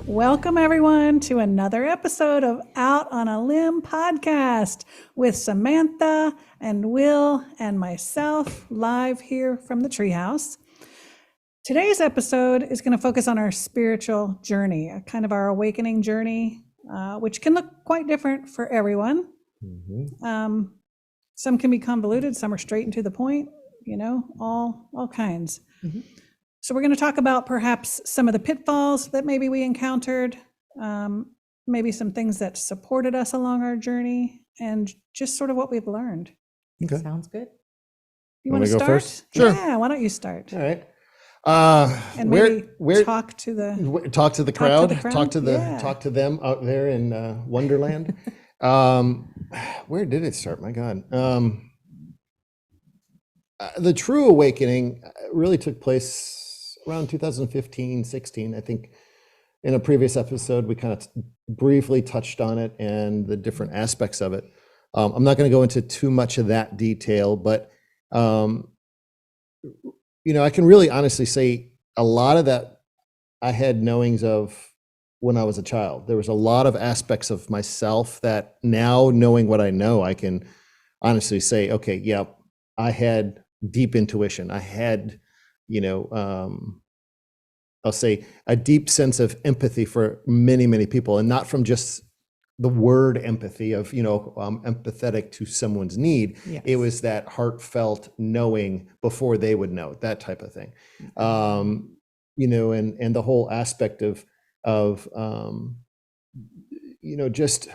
Welcome, everyone, to another episode of Out on a Limb podcast with Samantha and Will and myself live here from the treehouse. Today's episode is going to focus on our spiritual journey, kind of our awakening journey, which can look quite different for everyone. Mm-hmm. Some can be convoluted, some are straight and to the point, all kinds. Mm-hmm. So we're going to talk about perhaps some of the pitfalls that maybe we encountered, maybe some things that supported us along our journey, and just sort of what we've learned. Okay. Sounds good. You want to start? First? Sure. Yeah, why don't you start? All right. And maybe talk to the crowd. Talk to them out there in Wonderland. Where did it start? My God. The true awakening really took place around 2015, 16. I think in a previous episode, we kind of briefly touched on it and the different aspects of it. I'm not going to go into too much of that detail, but, I can really honestly say a lot of that I had knowings of when I was a child. There was a lot of aspects of myself that now, knowing what I know, I can honestly say, okay, yeah, I had deep intuition. I had, I'll say a deep sense of empathy for many, many people, and not from just the word empathy of, empathetic to someone's need. Yes. It was that heartfelt knowing before they would know, that type of thing. And the whole aspect of just,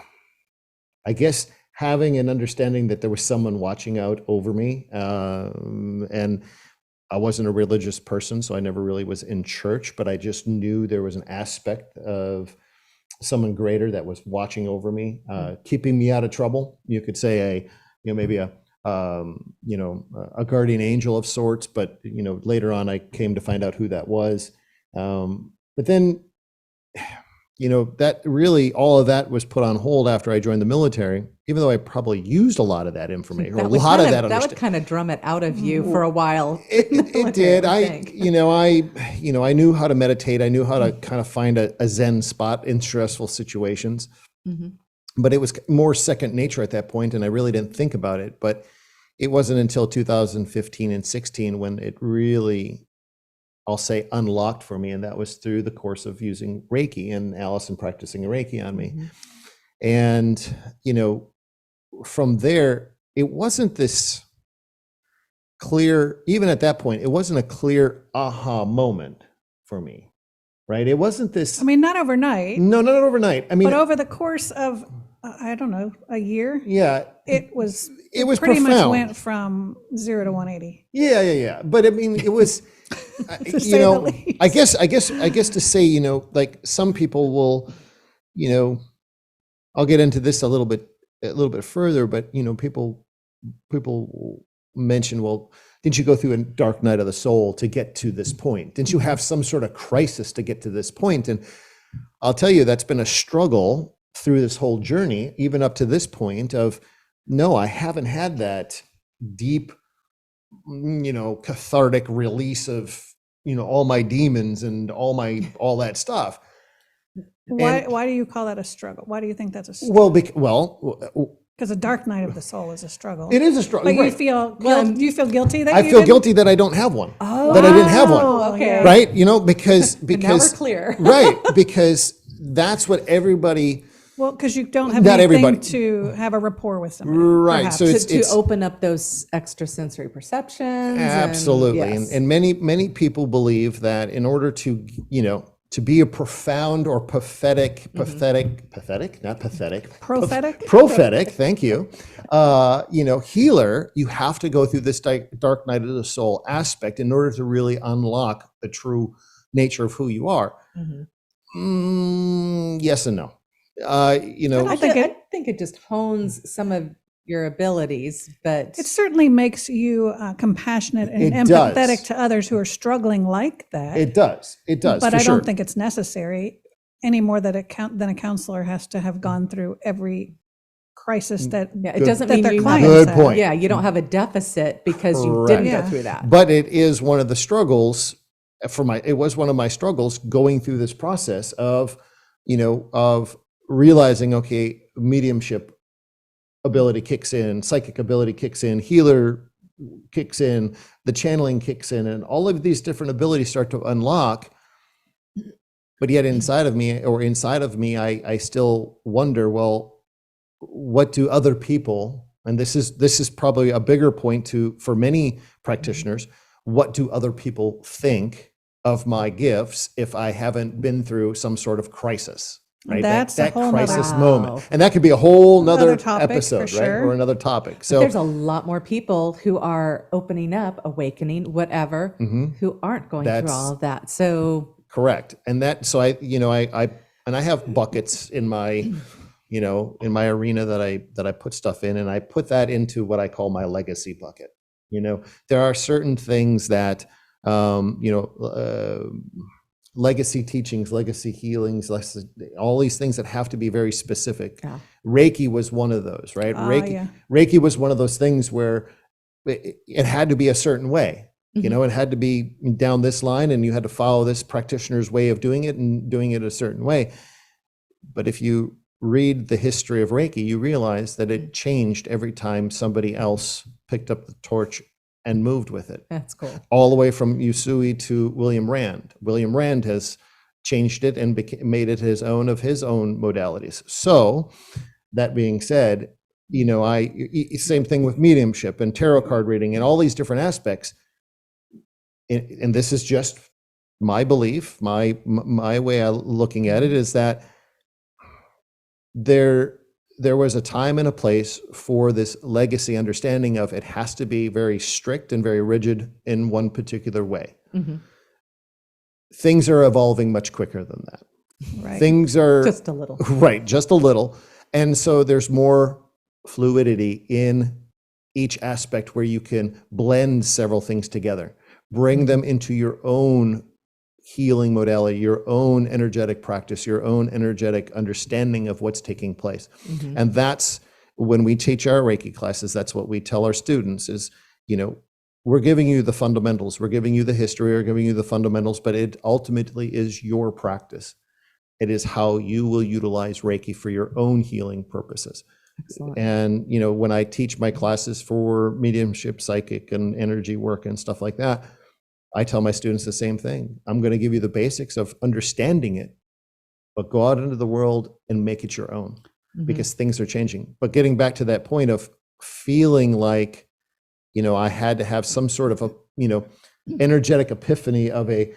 I guess, having an understanding that there was someone watching out over me. And I wasn't a religious person, so I never really was in church, but I just knew there was an aspect of someone greater that was watching over me, keeping me out of trouble. You could say maybe a guardian angel of sorts, but later on I came to find out who that was. But then, that really, all of that was put on hold after I joined the military, even though I probably used a lot of that information, or a lot of that. That would kind of drum it out of you for a while. It did. I knew how to meditate. I knew how to kind of find a Zen spot in stressful situations, but it was more second nature at that point, and I really didn't think about it. But it wasn't until 2015 and 16 when it really, I'll say, unlocked for me, and that was through the course of using Reiki and Allison practicing Reiki on me. And, from there, it wasn't this clear, even at that point, it wasn't a clear aha moment for me, right? It wasn't this. Not overnight. No, not overnight. But over the course of, I don't know, a year. Yeah. It was profound. Pretty much went from 0 to 180. Yeah. But it was, I guess to say, like some people will, I'll get into this a little bit further, but people mention, well, didn't you go through a dark night of the soul to get to this point? Didn't you have some sort of crisis to get to this point? And I'll tell you, that's been a struggle through this whole journey, even up to this point of, no, I haven't had that deep, cathartic release of, all my demons and all that stuff. Why do you call that a struggle? Why do you think that's a struggle? Because a dark night of the soul is a struggle. It is a struggle. But do you feel guilty that I feel guilty that I don't have one. That I didn't have one. Okay. Right? Because now we're clear. Right, because that's what everybody. Well, because you don't have anything to have a rapport with somebody. Right. Perhaps. So it's to open up those extrasensory perceptions. Absolutely. And many people believe that in order to, to be a profound or prophetic, thank you, healer, you have to go through this dark night of the soul aspect in order to really unlock the true nature of who you are. Yes and no. I think it just hones some of your abilities, but it certainly makes you compassionate and empathetic to others who are struggling like that. It does. But I don't think it's necessary any more than a counselor has to have gone through every crisis that it doesn't mean their you clients good have. point. Yeah, you don't have a deficit because you didn't go through that. But it is one of the struggles it was one of my struggles going through this process of of realizing, okay, mediumship ability kicks in, psychic ability kicks in, healer kicks in, the channeling kicks in, and all of these different abilities start to unlock. But yet inside of me, I still wonder, well, what do other people, and this is probably a bigger point for many practitioners, what do other people think of my gifts if I haven't been through some sort of crisis? Right? That's that a whole crisis nother- moment. And that could be a whole nother topic, episode, for right? sure. Or another topic. But So there's a lot more people who are opening up, awakening, whatever, who aren't going through all of that. So correct. And that, so I have buckets in my, in my arena that I put stuff in, and I put that into what I call my legacy bucket. There are certain things that, legacy teachings, legacy healings, all these things that have to be very specific. Yeah. Reiki was one of those, right? Reiki was one of those things where it had to be a certain way. It had to be down this line, and you had to follow this practitioner's way of doing it and doing it a certain way. But if you read the history of Reiki, you realize that it changed every time somebody else picked up the torch and moved with it. that's cool. All the way from Usui to William Rand. William Rand has changed it and made it his own of his own modalities. So that being said, same thing with mediumship and tarot card reading and all these different aspects. And this is just my belief, my way of looking at it, is that there was a time and a place for this legacy understanding of it has to be very strict and very rigid in one particular way. Things are evolving much quicker than that. Right. Things are Just a little. right, just a little. And so there's more fluidity in each aspect where you can blend several things together, bring them into your own healing modality, your own energetic practice, your own energetic understanding of what's taking place. And that's when we teach our Reiki classes, that's what we tell our students is, we're giving you the fundamentals, we're giving you the history, we're giving you the fundamentals, but it ultimately is your practice. It is how you will utilize Reiki for your own healing purposes. Excellent. And, when I teach my classes for mediumship, psychic, and energy work and stuff like that, I tell my students the same thing. I'm going to give you the basics of understanding it, but go out into the world and make it your own because things are changing. But getting back to that point of feeling like, I had to have some sort of a, energetic epiphany of a,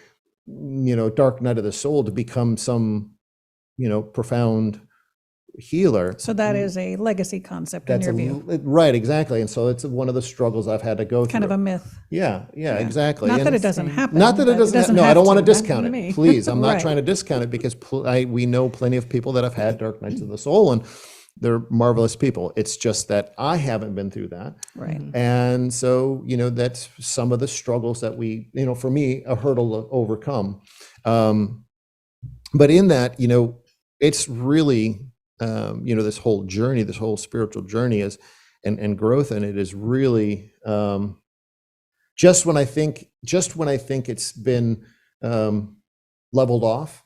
dark night of the soul to become some, profound healer. So that is a legacy concept in your view. Right, exactly. And so it's one of the struggles I've had to go through. Kind of a myth. Yeah, exactly. Not And that it doesn't happen. not that it but doesn't happen. No, I have don't want to to. discount to me. it. Please, I'm not Right. trying to discount it because we know plenty of people that have had dark nights of the soul, and they're marvelous people. It's just that I haven't been through that. Right. And so, that's some of the struggles that we, for me, a hurdle to overcome. But in that, it's really, this whole journey, this whole spiritual journey is, and growth in it is really, just when I think it's been leveled off,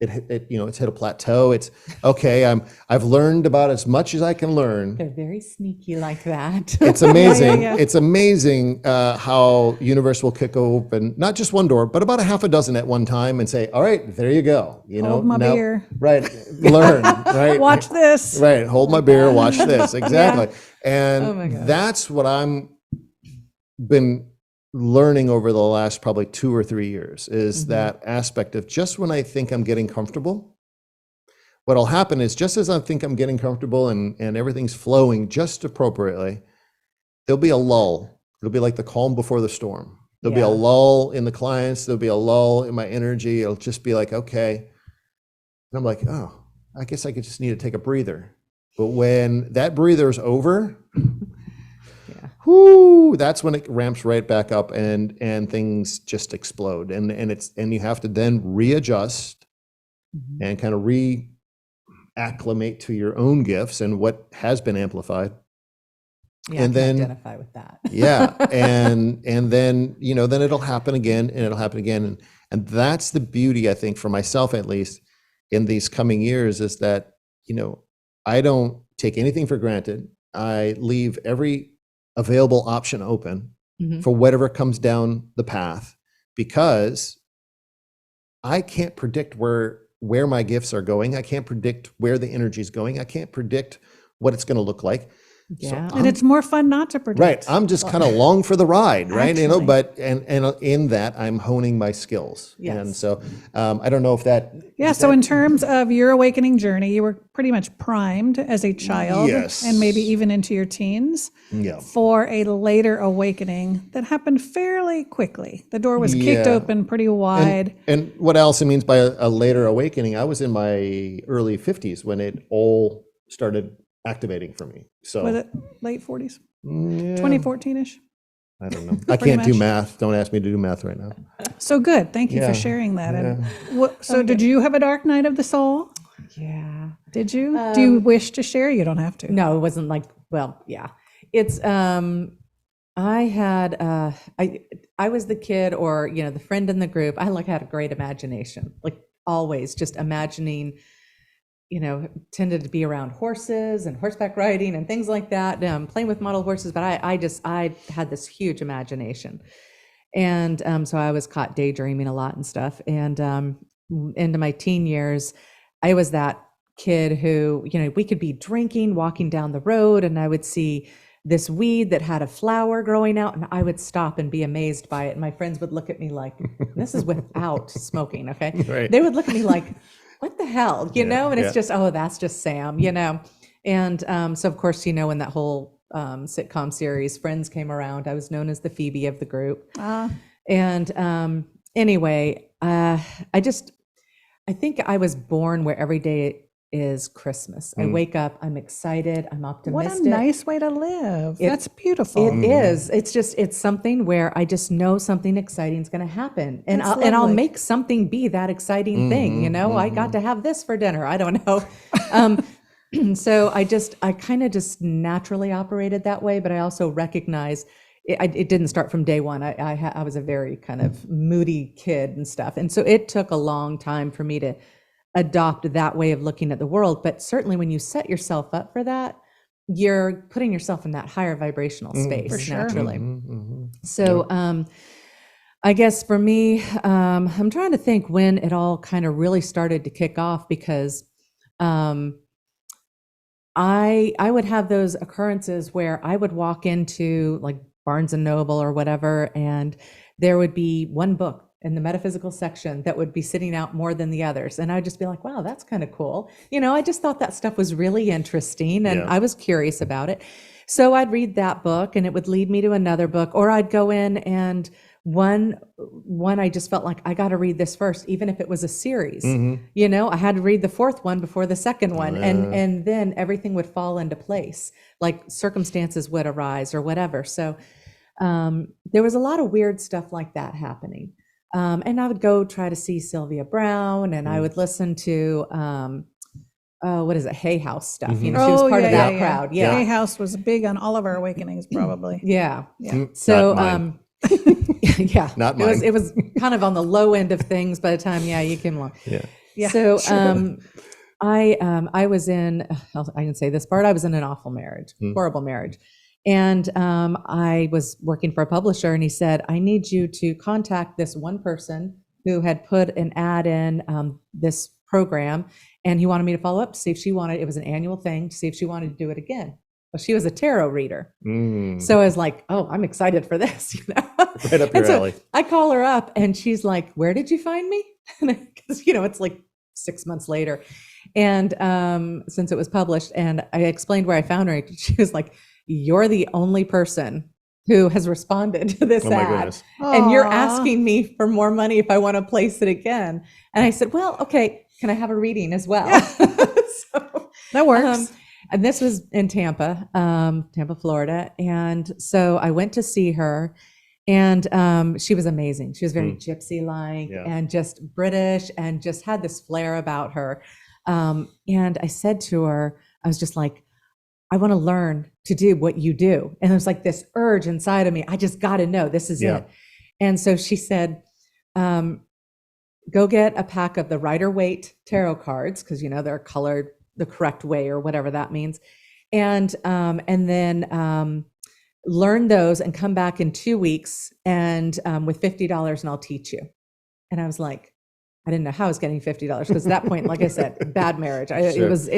it's hit a plateau. It's okay. I've learned about as much as I can learn. They're very sneaky like that. It's amazing. Yeah. It's amazing how universe will kick open not just one door, but about a half a dozen at one time and say, "All right, there you go." Hold my beer. Right. Learn. Right. Watch this. Right. Hold my beer. Watch this. Exactly. Oh my And God. that's what I'm been learning over the last probably 2 or 3 years is that aspect of just when I think I'm getting comfortable, what'll happen is just as I think I'm getting comfortable and everything's flowing just appropriately, there'll be a lull. It'll be like the calm before the storm. There'll be a Yeah. lull in the clients. There'll be a lull in my energy. It'll just be like, okay. And I'm like, oh, I guess I could just need to take a breather. But when that breather's over, whoo, that's when it ramps right back up and things just explode. And you have to then readjust and kind of reacclimate to your own gifts and what has been amplified. Yeah, and I can then identify with that. yeah, and then then it'll happen again and it'll happen again. And that's the beauty, I think, for myself at least, in these coming years is that, I don't take anything for granted. I leave every available option open for whatever comes down the path, because I can't predict where my gifts are going. I can't predict where the energy is going. I can't predict what it's going to look like. Yeah. And it's more fun not to predict. Right. I'm just kind of along for the ride, right? Actually. But and in that I'm honing my skills. Yes. And so I don't know if that. Yeah. So in terms of your awakening journey, you were pretty much primed as a child, Yes. and maybe even into your teens, Yeah. for a later awakening that happened fairly quickly. The door was kicked Yeah. open pretty wide. And what Allison means by a later awakening, I was in my early 50s when it all started activating for me. So Was it late 40s? yeah, 2014-ish? I don't know. I can't do much. math. Don't ask me to do math right now. So good. Thank you Yeah. for sharing that. And so did you have a dark night of the soul? Yeah. Did you? Do you wish to share? You don't have to. No, it wasn't like, well, yeah. It's, I had, I was the kid, or, the friend in the group. I had a great imagination, like always just imagining, tended to be around horses and horseback riding and things like that, playing with model horses. But I had this huge imagination. And so I was caught daydreaming a lot and stuff. And into my teen years, I was that kid who, we could be drinking, walking down the road, and I would see this weed that had a flower growing out, and I would stop and be amazed by it. And my friends would look at me like, this is without smoking, okay? Right. They would look at me like, what the hell, And it's yeah. just, oh, that's just Sam, And so of course, when that whole sitcom series Friends came around, I was known as the Phoebe of the group. And anyway, I think I was born where every day is Christmas. I wake up, I'm excited, I'm What optimistic. a nice way to live. That's beautiful. It is. It's something where I just know something exciting is going to happen, and That's I'll lovely. make something be that exciting thing. I got to have this for dinner. I don't know. So I kind of just naturally operated that way, but I also recognize it didn't start from day one. I was a very kind of moody kid and stuff, and so it took a long time for me to adopt that way of looking at the world. But certainly when you set yourself up for that, you're putting yourself in that higher vibrational space For sure. naturally. So I guess for me, I'm trying to think when it all kind of really started to kick off, because I would have those occurrences where I would walk into like Barnes and Noble or whatever, and there would be one book in the metaphysical section that would be sitting out more than the others. And I'd just be like, wow, that's kind of cool. I just thought that stuff was really interesting, and I was curious about it. So I'd read that book, and it would lead me to another book, or I'd go in and one I just felt like I got to read this first, even if it was a series. I had to read the fourth one before the second one, and then everything would fall into place, like circumstances would arise or whatever. So there was a lot of weird stuff like that happening. And I would go try to see Sylvia Brown, and I would listen to, what is it? Hay House stuff. She was part of that crowd. Yeah. Hay House was big on all of our awakenings, probably. Yeah. Yeah. So, Not mine. yeah, Not mine. It was kind of on the low end of things by the time, you came along. Yeah, So, sure. I was in, I can say this part, I was in an awful marriage, horrible marriage. And I was working for a publisher, and he said, I need you to contact this one person who had put an ad in this program, and he wanted me to follow up to see if she wanted, it was an annual thing, to see if she wanted to do it again. Well, she was a tarot reader. So I was like, oh, I'm excited for this, Right up your alley. I call her up, and she's like, where did you find me? Because, it's like 6 months later. And since it was published, and I explained where I found her, she was like, you're the only person who has responded to this ad. Goodness. And you're Aw. asking me for more money if I want to place it again. And I said, well, okay, can I have a reading as well? So, That works. and this was in Tampa, Florida. And so I went to see her, and she was amazing. She was very gypsy-like and just British, and just had this flair about her. And I said to her, I was just like, I want to learn to do what you do. And there's like this urge inside of me. I just got to know, this is it. And so she said, go get a pack of the Rider-Waite tarot cards, because they're colored the correct way or whatever that means, and then learn those and come back in 2 weeks and with $50 and I'll teach you. And I was like, I didn't know how I was getting $50 because at that point, like I said, bad marriage. It was,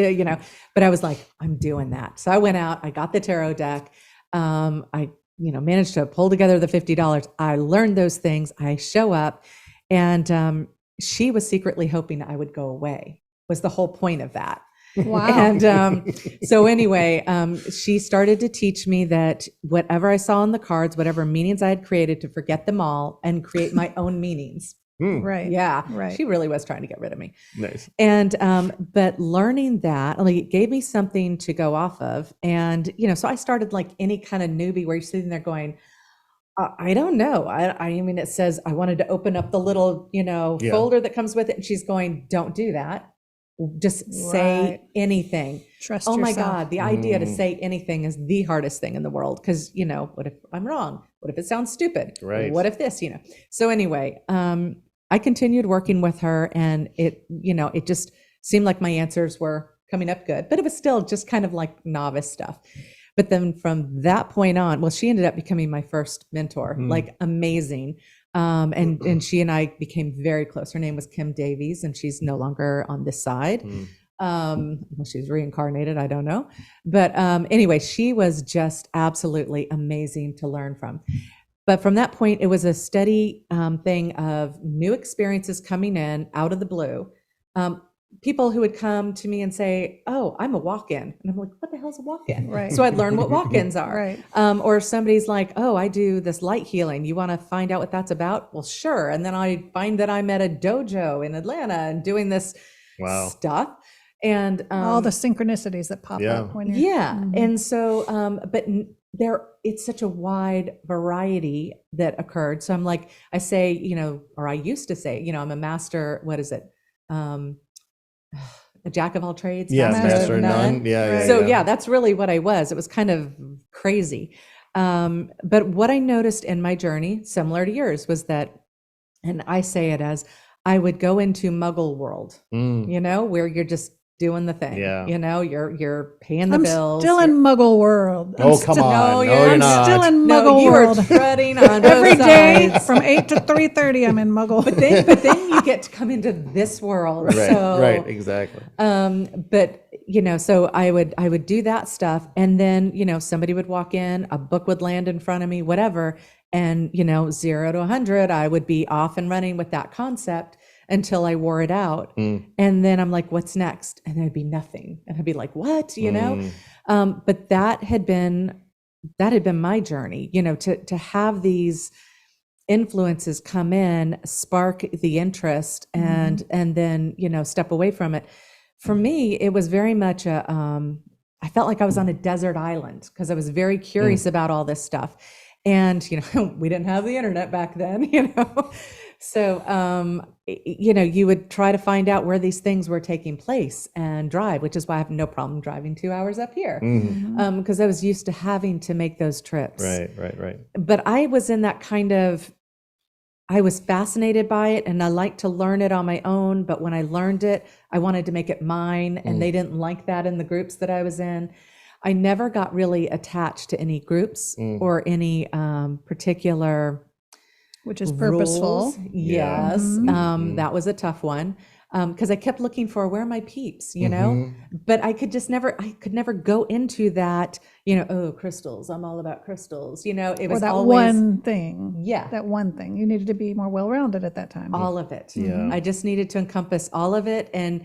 but I was like, I'm doing that. So I went out, I got the tarot deck. I managed to pull together the $50. I learned those things. I show up, and she was secretly hoping I would go away, was the whole point of that. Wow. And so anyway, she started to teach me that whatever I saw on the cards, whatever meanings I had created, to forget them all and create my own meanings. Right. Yeah. Right. She really was trying to get rid of me. Nice. And, but learning that, like, it gave me something to go off of. And, so I started like any kind of newbie where you're sitting there going, I don't know. I mean, it says I wanted to open up the little, folder that comes with it. And she's going, don't do that. Just say anything. Trust yourself. My God, the idea to say anything is the hardest thing in the world. Because, what if I'm wrong? What if it sounds stupid? Right. What if this, So anyway, I continued working with her, and it just seemed like my answers were coming up good, but it was still just kind of like novice stuff. But then from that point on, well, she ended up becoming my first mentor, like amazing. And she and I became very close. Her name was Kim Davies, and she's no longer on this side. Well, she's reincarnated, I don't know. But anyway, she was just absolutely amazing to learn from. But from that point, it was a steady thing of new experiences coming in out of the blue. People who would come to me and say, oh, I'm a walk-in. And I'm like, what the hell is a walk-in? Right. So I'd learn what walk-ins are. Right. Or somebody's like, oh, I do this light healing. You want to find out what that's about? Well, sure. And then I find that I'm at a dojo in Atlanta and doing this stuff. And all the synchronicities that pop up when you're And so but it's such a wide variety that occurred. So I'm like, I say, or I used to say, I'm a master, what is it? A jack of all trades, master of none. So that's really what I was. It was kind of crazy. But what I noticed in my journey, similar to yours, was that, and I say it as, I would go into Muggle world, where you're just doing the thing. You're paying the bills. Still in Muggle world. Come on. No, you're not. I'm still in Muggle you world. Are treading on every both day sides. from 8 to 3:30. I'm in Muggle. But then you get to come into this world. Right, exactly. But so I would do that stuff, and then somebody would walk in, a book would land in front of me, whatever, and 0 to 100, I would be off and running with that concept until I wore it out. And then I'm like, what's next? And there'd be nothing. And I'd be like, what, but that had been my journey, to have these influences come in, spark the interest, and then, step away from it. For me, it was very much I felt like I was on a desert island because I was very curious about all this stuff. And, we didn't have the internet back then, So, you would try to find out where these things were taking place and drive, which is why I have no problem driving 2 hours up here. Because I was used to having to make those trips. Right. But I was in that I was fascinated by it, and I liked to learn it on my own. But when I learned it, I wanted to make it mine, and they didn't like that in the groups that I was in. I never got really attached to any groups or any particular, which is purposeful. Rules. Yes. That was a tough one. Because I kept looking for, where are my peeps, but I could never go into that, oh, crystals, I'm all about crystals, it was that always one thing. Yeah. That one thing. You needed to be more well-rounded at that time. All of it. Yeah. I just needed to encompass all of it. And,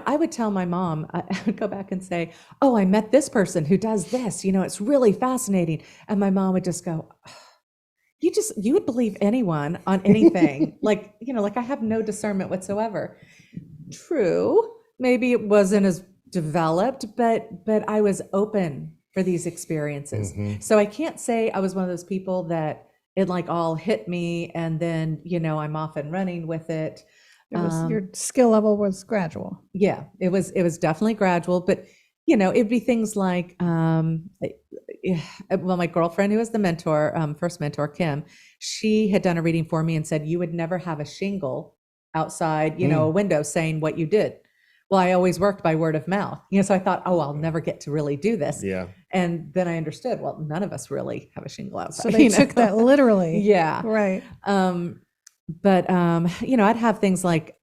I would tell my mom, I would go back and say, oh, I met this person who does this, it's really fascinating. And my mom would just go, oh, you would believe anyone on anything. like I have no discernment whatsoever. True. Maybe it wasn't as developed, but I was open for these experiences. So I can't say I was one of those people that it like all hit me and then, I'm off and running with it. Your skill level was gradual. Yeah, it was definitely gradual, but it'd be things like, well, my girlfriend who was the mentor, first mentor, Kim, she had done a reading for me and said, you would never have a shingle outside, a window saying what you did. Well, I always worked by word of mouth, so I thought, oh, I'll never get to really do this. Yeah. And then I understood, well, none of us really have a shingle outside. So they took that literally. Yeah. Right. But I'd have things like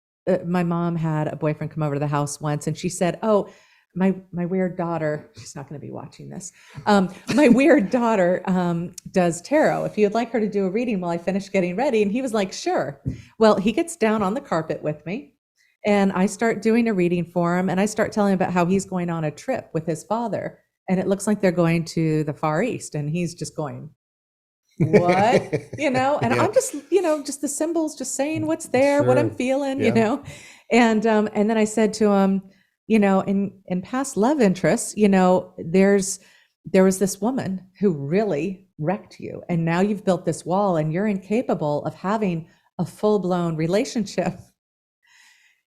my mom had a boyfriend come over to the house once, and she said, oh, my weird daughter, she's not going to be watching this. My weird daughter does tarot. If you'd like her to do a reading while I finish getting ready. And he was like, sure. Well, he gets down on the carpet with me, and I start doing a reading for him, and I start telling him about how he's going on a trip with his father, and it looks like they're going to the Far East, and he's just going, what? And I'm just, just the symbols, just saying what's there, what I'm feeling, and then I said to him, in past love interests, there was this woman who really wrecked you, and now you've built this wall and you're incapable of having a full-blown relationship.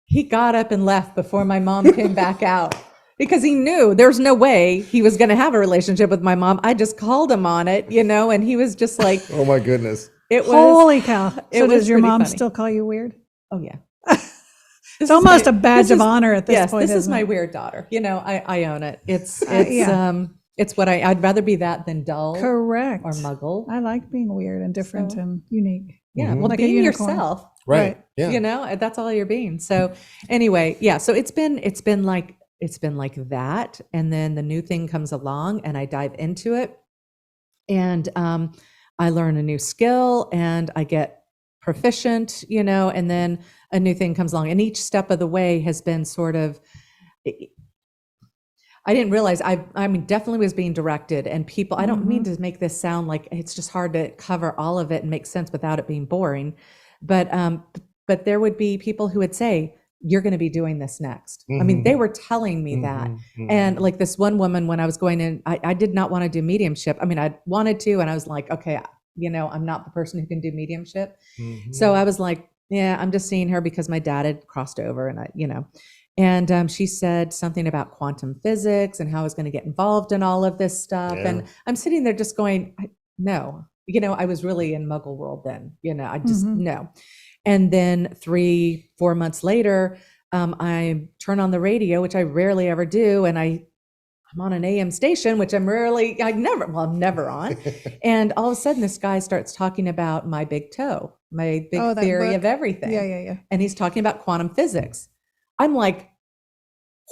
He got up and left before my mom came back out, because he knew there's no way he was going to have a relationship with my mom. I just called him on it, and he was just like, oh my goodness. Holy cow. So does your mom funny. Still call you weird? Oh yeah. It's almost a badge of honor at this point. Yes, this is my weird daughter. I own it. It's what I'd rather be that than dull. Correct. Or muggle. I like being weird and different and unique. Yeah. Well, like being yourself. Right. Yeah. That's all you're being. So anyway, yeah. So it's been like that. And then the new thing comes along and I dive into it, and I learn a new skill and I get proficient, and then a new thing comes along, and each step of the way has been sort of, I didn't realize I definitely was being directed, and people, I don't mean to make this sound like it's just hard to cover all of it and make sense without it being boring. But there would be people who would say, you're going to be doing this next. I mean, they were telling me that. And like this one woman, when I was going in, I did not want to do mediumship. I mean, I wanted to, and I was like, okay, I'm not the person who can do mediumship. So I was like, yeah, I'm just seeing her because my dad had crossed over, and and she said something about quantum physics and how I was going to get involved in all of this stuff. Yeah. And I'm sitting there just going, no, I was really in Muggle world then, I just, no. And then 3-4 months later, I turn on the radio, which I rarely ever do. And I'm on an AM station, which I'm never on. And all of a sudden this guy starts talking about my big toe, my big theory of everything. Yeah. And he's talking about quantum physics. I'm like,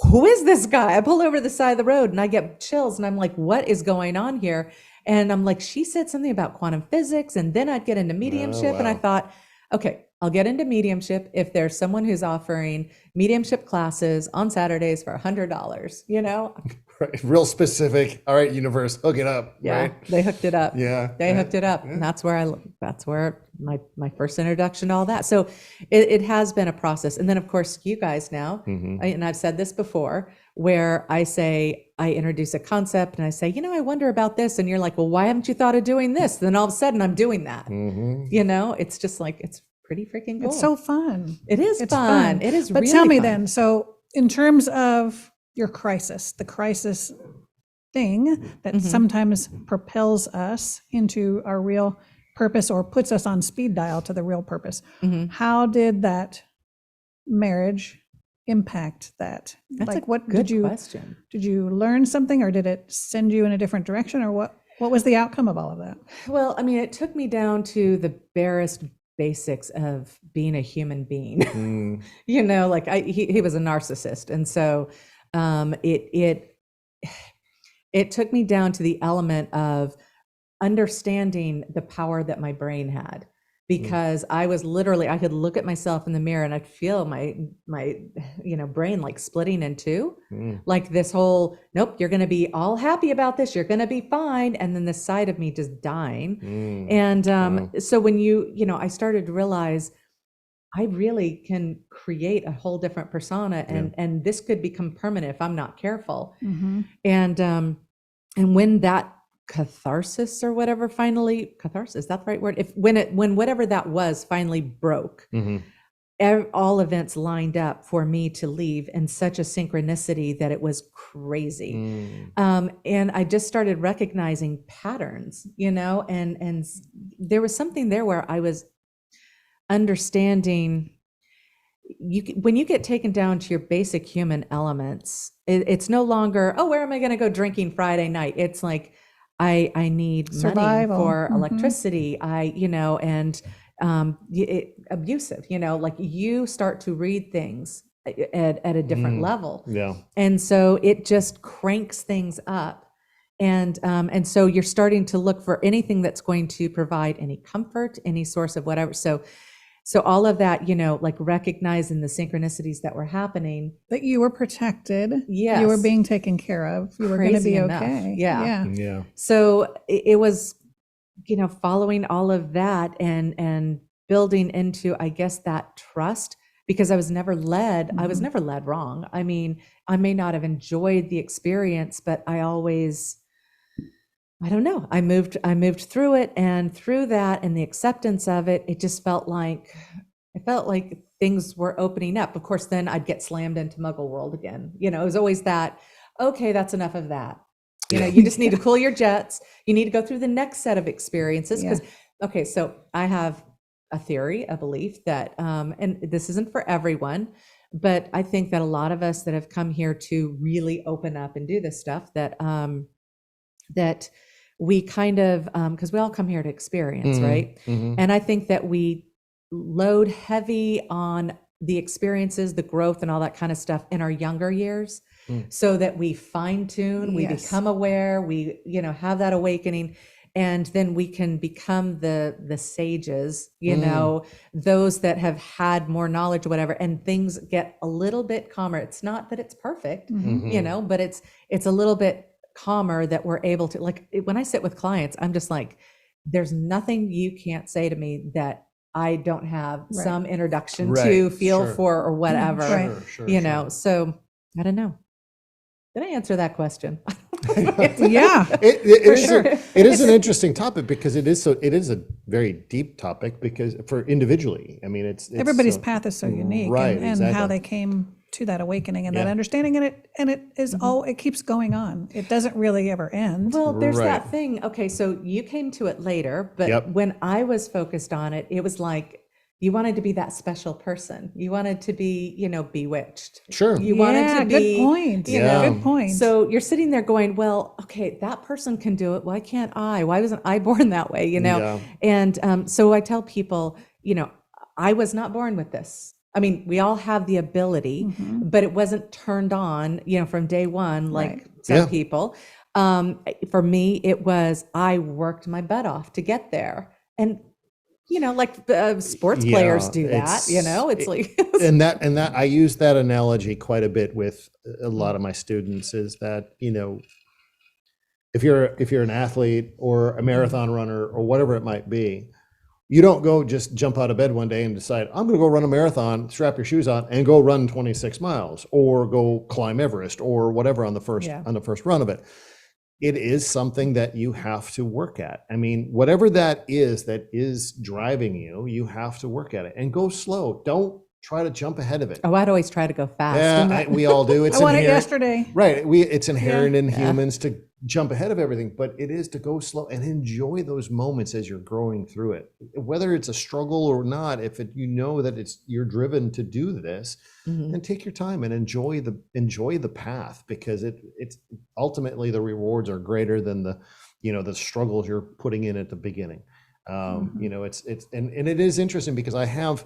who is this guy? I pull over the side of the road and I get chills, and I'm like, what is going on here? And I'm like, she said something about quantum physics, and then I'd get into mediumship. Oh, wow. And I thought, okay, I'll get into mediumship if there's someone who's offering mediumship classes on Saturdays for $100, Right. Real specific. All right, universe, hook it up. Yeah, right? They hooked it up. Yeah. They hooked it up. Yeah. And that's where my first introduction to all that. So it has been a process. And then of course you guys now, and I've said this before, where I introduce a concept and I say, I wonder about this. And you're like, well, why haven't you thought of doing this? Then all of a sudden I'm doing that. It's just like, it's pretty freaking cool. It's so fun. It is fun. It is but really tell me fun. Then, so in terms of your crisis, the crisis thing that sometimes propels us into our real purpose or puts us on speed dial to the real purpose. How did that marriage impact that? That's like, a what good question. Did you learn something, or did it send you in a different direction, or what was the outcome of all of that? Well, I mean, it took me down to the barest basics of being a human being. Like he was a narcissist, and so it took me down to the element of understanding the power that my brain had, because I could look at myself in the mirror and I'd feel my brain like splitting in two, like this whole, nope, you're going to be all happy about this, you're going to be fine. And then this side of me just dying. And so when I started to realize I really can create a whole different persona, and this could become permanent if I'm not careful. And when that catharsis or whatever catharsis, that's the right word. When whatever that was finally broke, all events lined up for me to leave in such a synchronicity that it was crazy. And I just started recognizing patterns, and there was something there where I was understanding when you get taken down to your basic human elements, it's no longer, oh, where am I going to go drinking Friday night? It's like, I need Survival. money for electricity. And abusive, like you start to read things at a different level. Yeah. And so it just cranks things up. And so you're starting to look for anything that's going to provide any comfort, any source of whatever. So all of that, like recognizing the synchronicities that were happening. That you were protected. Yes. You were being taken care of. You were going to be okay. Yeah. Yeah. So it was, following all of that and building into, I guess, that trust, because I was never led wrong. I mean, I may not have enjoyed the experience, but I don't know. I moved through it, and through that and the acceptance of it, it just felt like things were opening up. Of course, then I'd get slammed into Muggle world again. It was always that, okay, that's enough of that. You just need to cool your jets. You need to go through the next set of experiences. Okay, so I have a theory, a belief that, and this isn't for everyone, but I think that a lot of us that have come here to really open up and do this stuff, that we kind of, because we all come here to experience, right? Mm-hmm. And I think that we load heavy on the experiences, the growth and all that kind of stuff in our younger years, so that we fine tune, we become aware, we, have that awakening, and then we can become the sages, those that have had more knowledge or whatever, and things get a little bit calmer. It's not that it's perfect, but it's a little bit calmer, that we're able to, like, when I sit with clients, I'm just like, there's nothing you can't say to me that I don't have some introduction to, feel for, or whatever, so I don't know. Did I answer that question? Yeah. It is an interesting topic, because it is a very deep topic, because for individually, I mean, it's everybody's path is so unique, right, and how they came to that awakening and that understanding, and it is it keeps going on. It doesn't really ever end. Well, there's that thing. Okay, so you came to it later, but when I was focused on it, it was like, you wanted to be that special person. You wanted to be, bewitched. Sure. You wanted to be. Good point. Good point. So you're sitting there going, well, okay, that person can do it. Why can't I? Why wasn't I born that way? Yeah. And so I tell people, I was not born with this. I mean, we all have the ability, but it wasn't turned on, from day one, like some people. For me, it was, I worked my butt off to get there. And like sports players do that, it's like, and that I use that analogy quite a bit with a lot of my students, is that, if you're an athlete or a marathon runner or whatever it might be, you don't go just jump out of bed one day and decide, I'm going to go run a marathon, strap your shoes on and go run 26 miles or go climb Everest or whatever on the first run of it. It is something that you have to work at. I mean, whatever that is driving you, you have to work at it, and go slow. Don't try to jump ahead of it. Oh, I'd always try to go fast. Yeah, we all do. It's I want it yesterday. Right. It's inherent in humans to jump ahead of everything, but it is to go slow and enjoy those moments as you're growing through it. Whether it's a struggle or not, if that you're driven to do this, then take your time and enjoy the path, because it's ultimately the rewards are greater than the struggles you're putting in at the beginning. It is interesting, because I've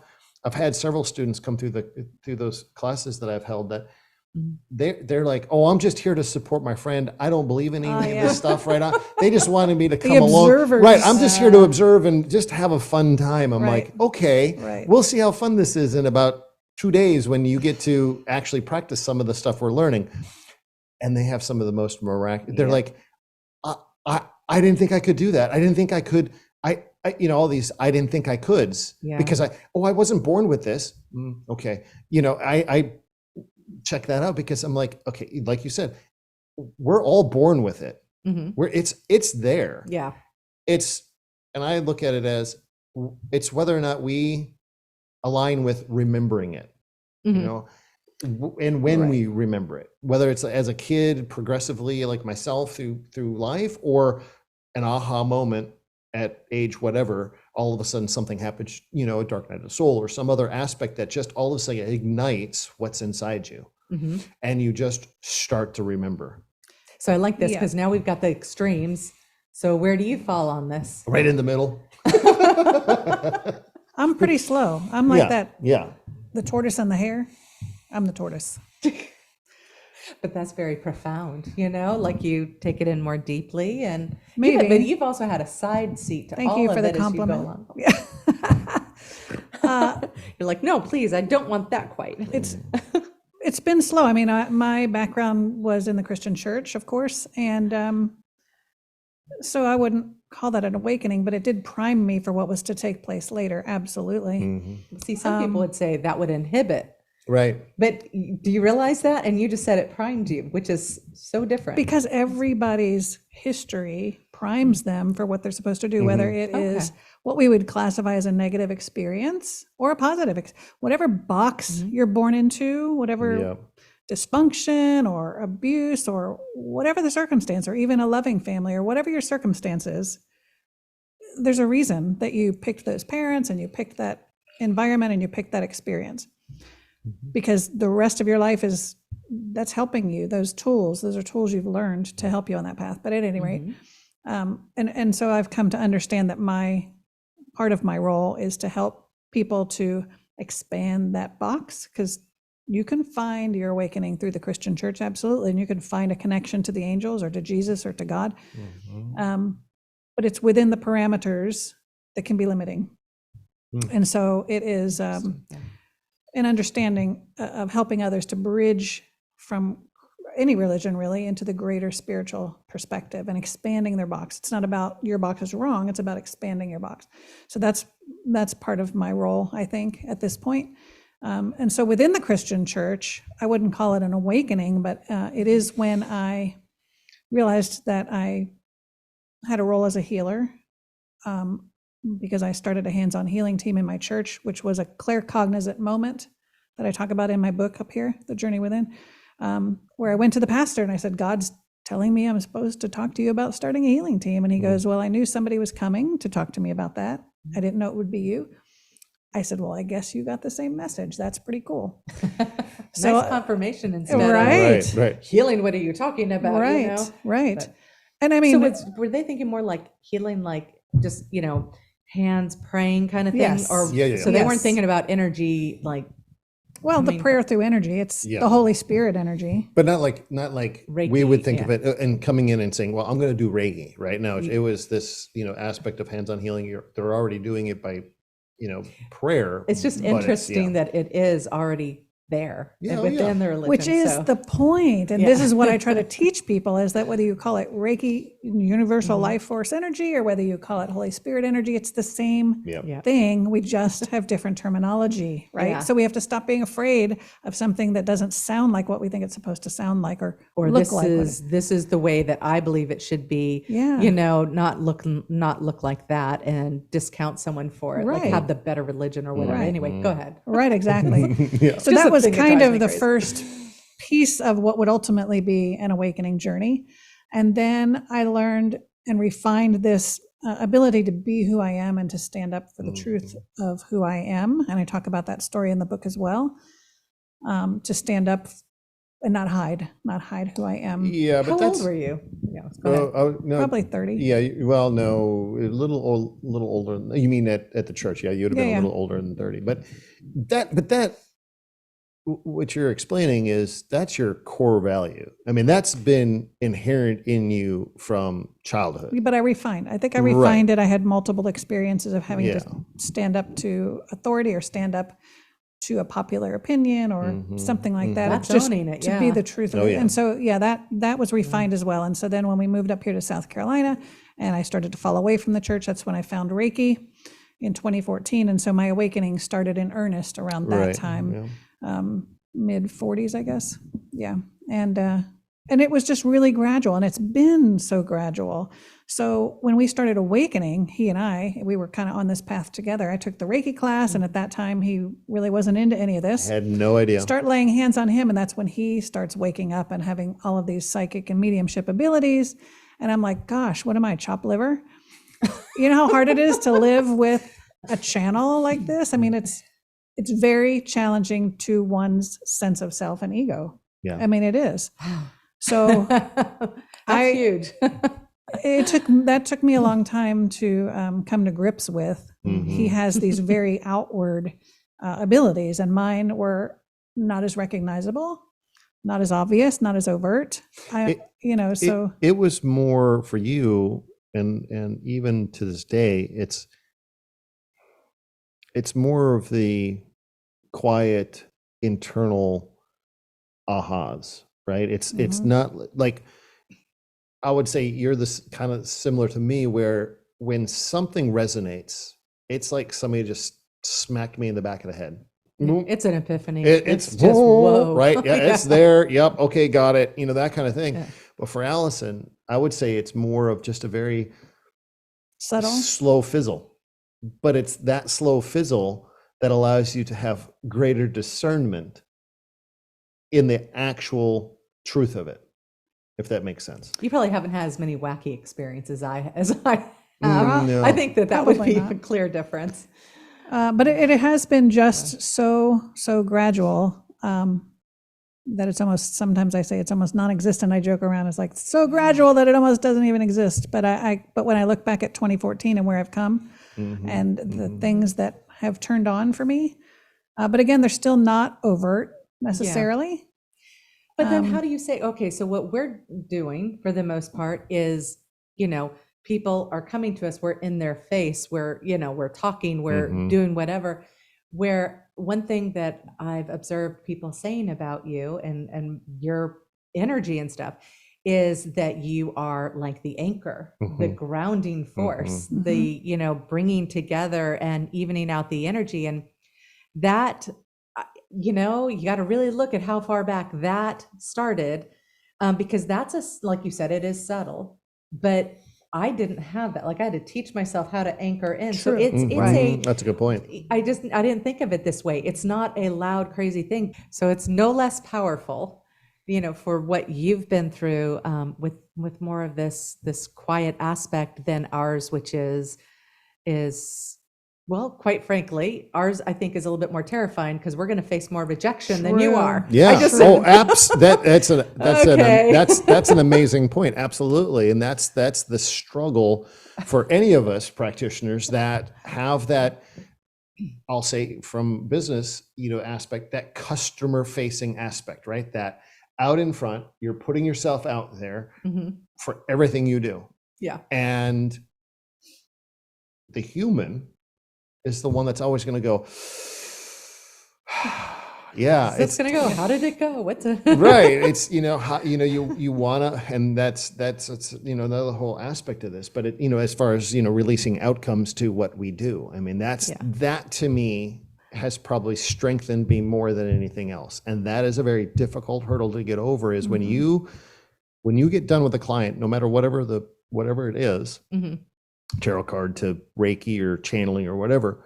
had several students come through those classes that I've held that they're like, oh, I'm just here to support my friend. I don't believe in any of this stuff right now. They just wanted me to come along. Right. I'm just here to observe and just have a fun time. I'm like, okay, we'll see how fun this is in about 2 days when you get to actually practice some of the stuff we're learning. And they have some of the most miraculous. They're like, I didn't think I could do that. I didn't think I could. All these I didn't think I coulds, because I wasn't born with this. Okay. I check that out, because I'm like, okay, like you said, we're all born with it. It's there. Yeah. And I look at it as, it's whether or not we align with remembering it, and when we remember it, whether it's as a kid progressively, like myself through life, or an aha moment at age whatever, all of a sudden something happens, a dark night of the soul or some other aspect that just all of a sudden ignites what's inside you. Mm-hmm. And you just start to remember. So I like this because now we've got the extremes. So where do you fall on this? Right in the middle. I'm pretty slow. I'm like that. Yeah. The tortoise and the hare. I'm the tortoise. But that's very profound, like you take it in more deeply, and maybe. But you've also had a side seat to Thank all you of for it the compliment. Yeah. You're like, no, please, I don't want that quite. It's been slow. I mean, my background was in the Christian church, of course, and so I wouldn't call that an awakening, but it did prime me for what was to take place later. Absolutely. Mm-hmm. See, some people would say that would inhibit. Right. But do you realize that? And you just said it primed you, which is so different. Because everybody's history primes them for what they're supposed to do, whether it is what we would classify as a negative experience or a positive, whatever box you're born into, whatever dysfunction or abuse or whatever the circumstance, or even a loving family or whatever your circumstances, there's a reason that you picked those parents and you picked that environment and you picked that experience. Because the rest of your life that's helping you. Those are tools you've learned to help you on that path. But at any rate, and so I've come to understand that part of my role is to help people to expand that box, because you can find your awakening through the Christian church, absolutely, and you can find a connection to the angels or to Jesus or to God. But it's within the parameters that can be limiting. And so it is an understanding of helping others to bridge from any religion really into the greater spiritual perspective and expanding their box. It's not about your box is wrong, it's about expanding your box. So that's part of my role, I think, at this point. And so within the Christian church, I wouldn't call it an awakening, but it is when I realized that I had a role as a healer, because I started a hands-on healing team in my church, which was a claircognizant moment that I talk about in my book up here, The Journey Within, where I went to the pastor and I said, God's telling me I'm supposed to talk to you about starting a healing team. And he goes, well, I knew somebody was coming to talk to me about that. I didn't know it would be you. I said, well, I guess you got the same message. That's pretty cool. So, nice confirmation instead of healing. What are you talking about? Right. But, and I mean, so were they thinking more like healing, like just, hands praying kind of thing? Yes. Or so they weren't thinking about energy, like, the prayer through energy, it's the Holy Spirit energy. But not like Reiki, we would think of it and coming in and saying, well, I'm going to do Reiki, right? No, it was this, aspect of hands-on healing. They're already doing it by, prayer. It's just interesting that it is already there within the religion. Which is the point. And this is what I try to teach people, is that whether you call it Reiki, universal life force energy, or whether you call it Holy Spirit energy, it's the same thing. We just have different terminology, right? So we have to stop being afraid of something that doesn't sound like what we think it's supposed to sound like or look like. This is the way that I believe it should be, not look like that and discount someone for it, like have the better religion or whatever. Anyway, go ahead. Right, exactly. So that was kind of the first piece of what would ultimately be an awakening journey. And then I learned and refined this ability to be who I am and to stand up for the truth of who I am. And I talk about that story in the book as well, to stand up and not hide who I am. Yeah, but How old were you? Go ahead. No, probably 30. Yeah, well, no, a little older. You mean at the church? Yeah, you would have been a little older than 30. But that. What you're explaining is that's your core value. I mean, that's been inherent in you from childhood. But I refined. I think I refined it. I had multiple experiences of having to stand up to authority or stand up to a popular opinion or something like that. That's just owning it, to be the truth of it. And so, that was refined as well. And so then when we moved up here to South Carolina and I started to fall away from the church, that's when I found Reiki in 2014. And so my awakening started in earnest around that time. Mid 40s, I guess. Yeah. And it was just really gradual, and it's been so gradual. So when we started awakening, he and we were kind of on this path together. I took the Reiki class, and at that time he really wasn't into any of this. I had no idea. Start laying hands on him, and that's when he starts waking up and having all of these psychic and mediumship abilities. And I'm like, gosh, what am I, chopped liver? you know how hard it is to live with a channel like this? I mean, it's very challenging to one's sense of self and ego. Yeah. I mean, it is. So That's huge. that took me a long time to come to grips with. He has these very outward abilities, and mine were not as recognizable, not as obvious, not as overt. It was more for you, and even to this day, it's more of the quiet internal ahas, right? It's not like, I would say you're this kind of similar to me, where when something resonates, it's like somebody just smacked me in the back of the head. It's an epiphany. It's just whoa, right? Yeah, yeah. It's there. Yep. Okay, got it. That kind of thing. Yeah. But for Allison, I would say it's more of just a very subtle, slow fizzle. But it's that slow fizzle that allows you to have greater discernment in the actual truth of it, if that makes sense. You probably haven't had as many wacky experiences as I have. No. I think that would Probably be not. a clear difference. but it has been just so gradual that it's almost, sometimes I say it's almost non-existent. I joke around, it's like so gradual that it almost doesn't even exist. But but when I look back at 2014 and where I've come and the things that have turned on for me, but again, they're still not overt necessarily. But then how do you say, okay, so what we're doing for the most part is, people are coming to us, we're in their face, we're talking, we're doing whatever. Where one thing that I've observed people saying about you and your energy and stuff is that you are like the anchor, the grounding force, the, bringing together and evening out the energy. And that, you got to really look at how far back that started, because that's like you said, it is subtle, but I didn't have that. Like I had to teach myself how to anchor in. So it's that's a good point. I didn't think of it this way. It's not a loud, crazy thing. So it's no less powerful, for what you've been through, with more of this quiet aspect than ours, which is, well, quite frankly, ours, I think, is a little bit more terrifying because we're going to face more rejection than you are. Yeah. That's Okay. that's an amazing point. Absolutely. And that's the struggle for any of us practitioners that have that, I'll say from business, aspect, that customer facing aspect, right? That out in front, you're putting yourself out there for everything you do. Yeah. And the human is the one that's always going to go, yeah, It's going to go, how did it go? What's it? right. It's, how, you want to, and that's, another whole aspect of this, but it, as far as, releasing outcomes to what we do, I mean, that to me has probably strengthened me more than anything else. And that is a very difficult hurdle to get over, is when you get done with a client, no matter whatever it is, tarot card to Reiki or channeling or whatever,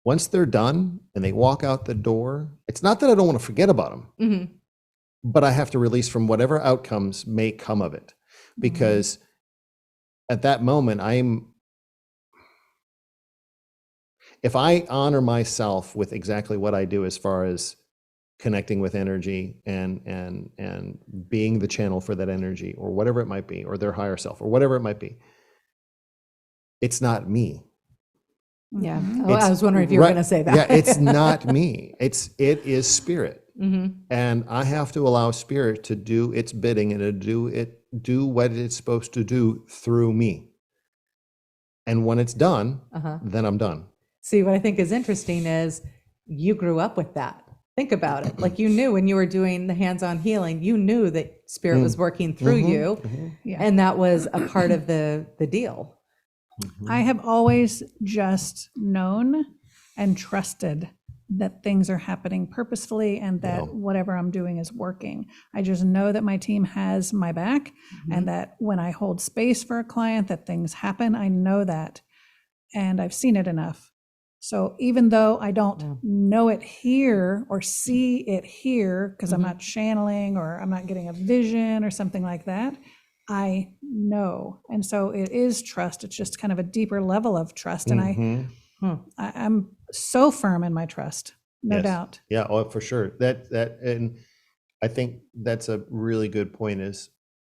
once they're done and they walk out the door, it's not that I don't want to forget about them, but I have to release from whatever outcomes may come of it. Because at that moment, if I honor myself with exactly what I do as far as connecting with energy and being the channel for that energy or whatever it might be, or their higher self or whatever it might be, it's not me. Yeah. Oh, I was wondering if you were going to say that. Yeah, it's not me. It is spirit. And I have to allow spirit to do its bidding and to do what it's supposed to do through me. And when it's done, then I'm done. See, what I think is interesting is you grew up with that. Think about it. Like, you knew when you were doing the hands-on healing, you knew that spirit was working through you. And that was a part of the deal. I have always just known and trusted that things are happening purposefully and that whatever I'm doing is working. I just know that my team has my back and that when I hold space for a client, that things happen. I know that, and I've seen it enough. So even though I don't know it here or see it here, because I'm not channeling or I'm not getting a vision or something like that, I know. And so it is trust. It's just kind of a deeper level of trust. And I'm so firm in my trust, no Yes. doubt. Yeah, oh, for sure. And I think that's a really good point is,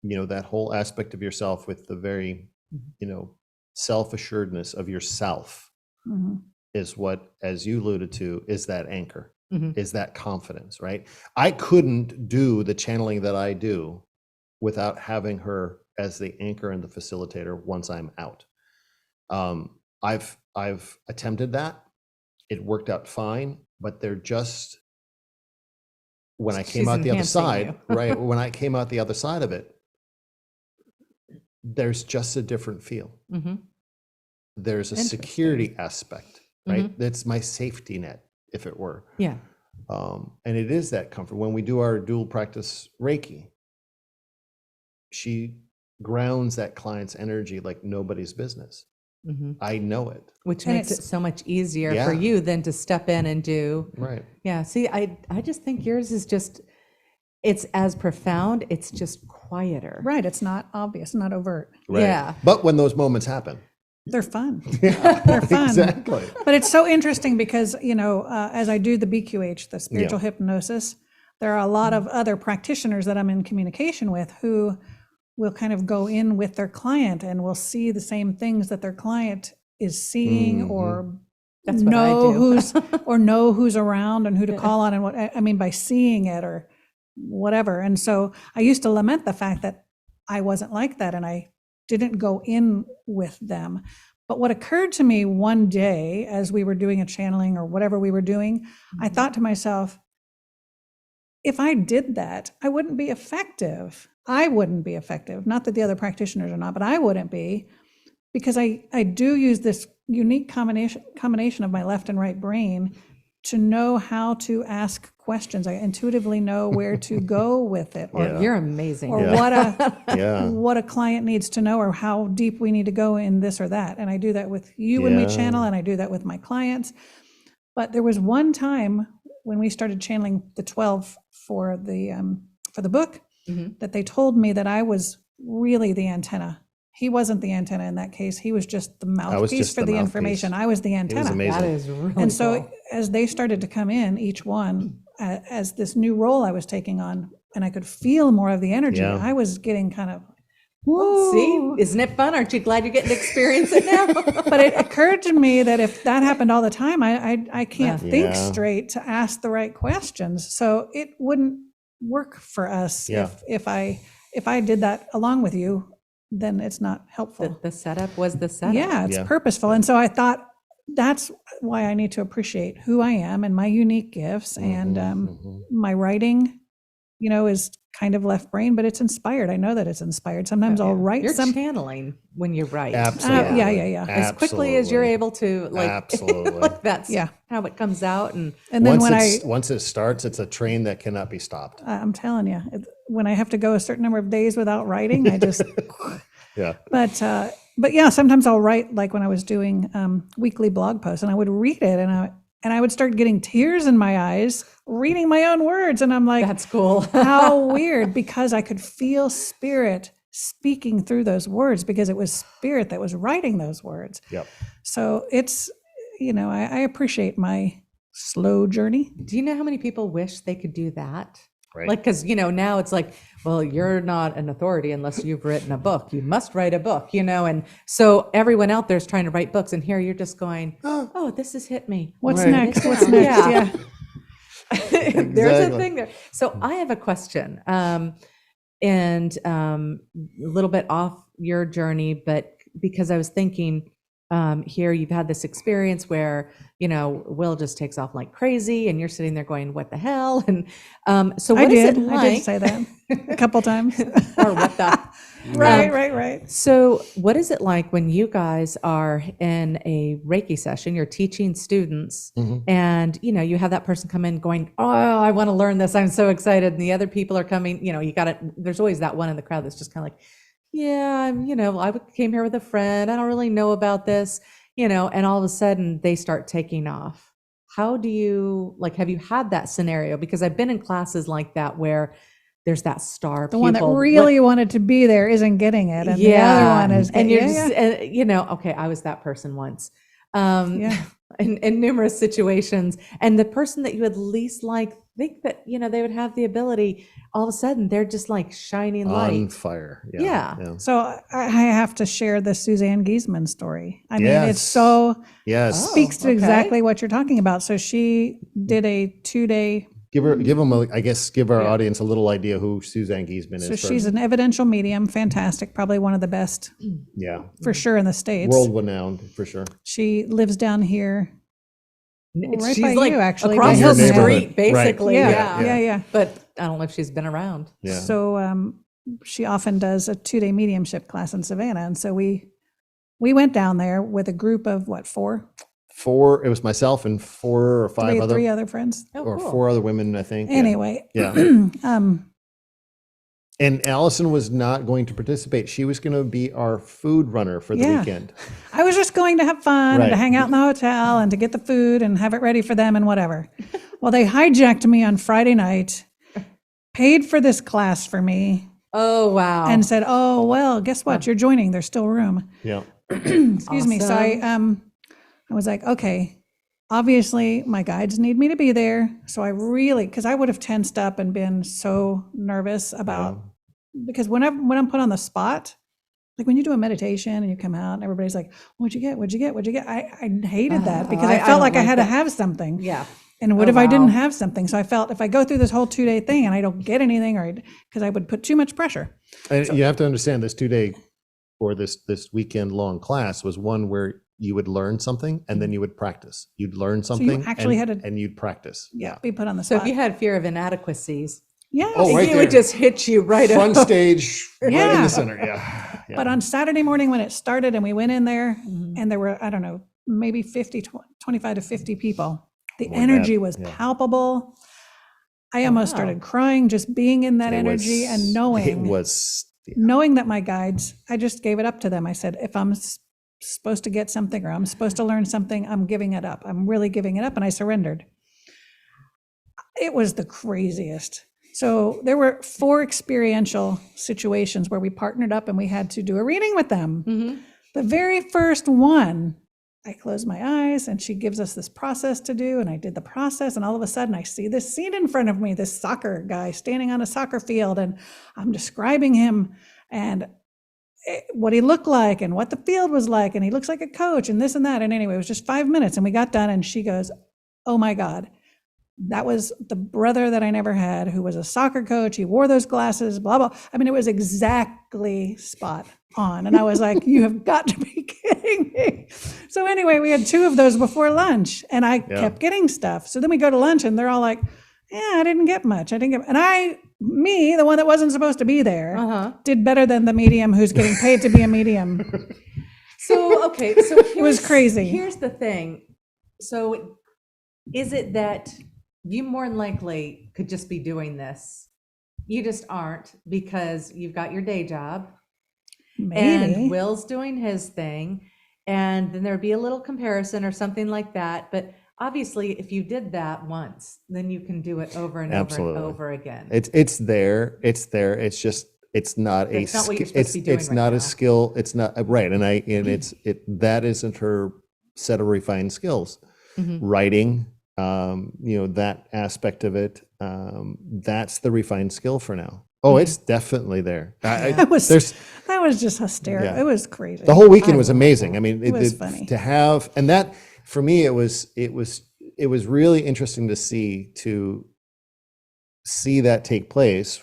that whole aspect of yourself with the very, self-assuredness of yourself is what, as you alluded to, is that anchor, is that confidence, right? I couldn't do the channeling that I do without having her as the anchor and the facilitator once I'm out. I've attempted that. It worked out fine, but they're just, when I came She's out the other enhancing side, you. right? When I came out the other side of it, there's just a different feel. There's a security aspect, right? That's my safety net, if it were. Yeah. And it is that comfort. When we do our dual practice Reiki, she grounds that client's energy like nobody's business. I know it. Which And makes it it's- so much easier Yeah. for you than to step in and do. Right. Yeah. See, I just think yours is just, it's as profound, it's just quieter. Right. It's not obvious, not overt. Right. Yeah. But when those moments happen, They're fun. They're fun. exactly. But it's so interesting because, as I do the BQH, the spiritual hypnosis, there are a lot of other practitioners that I'm in communication with who will kind of go in with their client and will see the same things that their client is seeing or That's what I do. know who's around and who to call on and what, I mean, by seeing it or whatever. And so I used to lament the fact that I wasn't like that and I didn't go in with them. But what occurred to me one day as we were doing a channeling or whatever we were doing, I thought to myself, if I did that, I wouldn't be effective. I wouldn't be effective. Not that the other practitioners are not, but I wouldn't be, because I do use this unique combination of my left and right brain to know how to ask questions. I intuitively know where to go with it, or, You're amazing. or Yeah. what a client needs to know, or how deep we need to go in this or that. And I do that with you when we Yeah. channel, and I do that with my clients. But there was one time when we started channeling the 12 for the book, that they told me that I was really the antenna. He wasn't the antenna in that case. He was just the mouthpiece just for the the mouthpiece. information. I was the It was antenna. amazing. That is really And so cool. as they started to come in, each one, as this new role I was taking on, and I could feel more of the energy, Yeah. I was getting kind of, See, isn't it fun? Aren't you glad you're getting to experience it now? but it occurred to me that if that happened all the time, I can't think Yeah. straight to ask the right questions. So it wouldn't work for us Yeah. if I did that along with you, then it's not helpful. The setup was the setup. Yeah, it's Yeah. purposeful. And so I thought that's why I need to appreciate who I am and my unique gifts. And my writing, is kind of left brain, but it's inspired. I know that it's inspired. Sometimes I'll write You're some. channeling when you write. Absolutely. Yeah. As quickly as you're able to, like, Absolutely. that's Yeah. how it comes out. And And then Once it starts, it's a train that cannot be stopped. I'm telling you, when I have to go a certain number of days without writing, I just, Yeah. but yeah, sometimes I'll write, like when I was doing weekly blog posts, and I would read it and I would start getting tears in my eyes reading my own words. And I'm like, that's cool. how weird, because I could feel spirit speaking through those words, because it was spirit that was writing those words. Yep. So it's, I appreciate my slow journey. Do you know how many people wish they could do that? Right. Like, because, now it's like, well, you're not an authority unless you've written a book. You must write a book, and so everyone out there is trying to write books, and here you're just going, oh, this has hit me. What's Right. next? What's Yeah. next? Yeah. There's Exactly. a thing there. So I have a question, and a little bit off your journey, but because I was thinking, here you've had this experience where, Will just takes off like crazy, and you're sitting there going, what the hell? And so what is it like? I did say that a couple times. Or what the? Right. So what is it like when you guys are in a Reiki session, you're teaching students, and, you have that person come in going, oh, I want to learn this. I'm so excited. And the other people are coming, there's always that one in the crowd that's just kind of like, yeah, I came here with a friend. I don't really know about this, and all of a sudden they start taking off. How do you, have you had that scenario? Because I've been in classes like that where there's that star The one that pupil. really wanted to be there isn't getting it, and the other one is. and you're yeah, just, you know, okay, I was that person once, in numerous situations, and the person that you would least like think that, you know, they would have the ability, all of a sudden they're just like shining On light. fire. Yeah. So I have to share the Suzanne Giesman story. I mean, Yes. it's so Yes. speaks to okay. exactly what you're talking about. So she did a 2-day. Give them give our Yeah. audience a little idea who Suzanne Giesman is. So she's an evidential medium, fantastic, probably one of the best for sure in the States. world renowned for sure. She lives down here. Right She's by like you, actually, across by the Hilton Head. street, basically. Yeah, Yeah. yeah. But I don't know if she's been around. Yeah. So she often does a 2-day mediumship class in Savannah, and so we went down there with a group of four? It was myself and 4 or 5 Three other friends. Oh, or cool. 4 other women, I think. Anyway, Yeah. And Allison was not going to participate. She was going to be our food runner for the weekend. I was just going to have fun and to Right. hang out in the hotel and to get the food and have it ready for them and whatever. Well, they hijacked me on Friday night, paid for this class for me, Oh, wow. and said, "Oh, well, guess what? You're joining. There's still room." Yeah. Excuse me. So I was like, okay, obviously my guides need me to be there. So I really, because I would have tensed up and been so nervous about, because when I'm put on the spot, like when you do a meditation and you come out and everybody's like, "What'd you get? What'd you get? What'd you get?" I hated that because I felt don't like I like had to that. have something. Yeah. And what Oh, if I didn't wow. have something? So I felt if I go through this whole 2-day thing and I don't get anything, or because I would put too much pressure. And you have to understand this 2-day or this weekend long class was one where you would learn something and then you would practice. You'd learn something actually and, had to- and you'd practice. Be put on the So spot. if you had fear of inadequacies, Yes. Oh, right it would there. just hit you right Front up. stage, right in Yeah. the center. Yeah. Yeah. But on Saturday morning when it started and we went in there and there were, I don't know, maybe 25 to 50 people, the More than energy that, was yeah. palpable. I almost Wow. started crying just being in that It energy was- and it was knowing that my guides, I just gave it up to them. I said, if I'm supposed to get something or I'm supposed to learn something, I'm giving it up. I'm really giving it up. And I surrendered. It was the craziest. So there were 4 experiential situations where we partnered up and we had to do a reading with them. Mhm. The very first one, I closed my eyes and she gives us this process to do. And I did the process. And all of a sudden I see this scene in front of me, this soccer guy standing on a soccer field. And I'm describing him and what he looked like and what the field was like. And he looks like a coach and this and that. And anyway, it was just 5 minutes and we got done. And she goes, "Oh my God. That was the brother that I never had, who was a soccer coach. He wore those glasses, blah, blah." I mean, it was exactly spot on. And I was like, "You have got to be kidding me." So anyway, we had 2 of those before lunch and I kept getting stuff. So then we go to lunch and they're all like, "Yeah, I didn't get much. I didn't get," and me, the one that wasn't supposed to be there, did better than the medium who's getting paid to be a medium. So, okay. So It was crazy. Here's the thing. So is it that you more than likely could just be doing this? You just aren't because you've got your day job Maybe. and Will's doing his thing. And then there'd be a little comparison or something like that. But obviously, if you did that once, then you can do it over and Absolutely. over and over again. It's there. It's there. It's just it's not a It's not what you're sk- supposed to be doing it's right not now. a skill. It's not right. And that isn't her set of refined skills. Writing, that aspect of it. That's the refined skill for now. Oh, it's definitely there. That was just hysterical. Yeah. It was crazy. The whole weekend was amazing. I mean, It was funny. to have, and that for me, it was really interesting to see that take place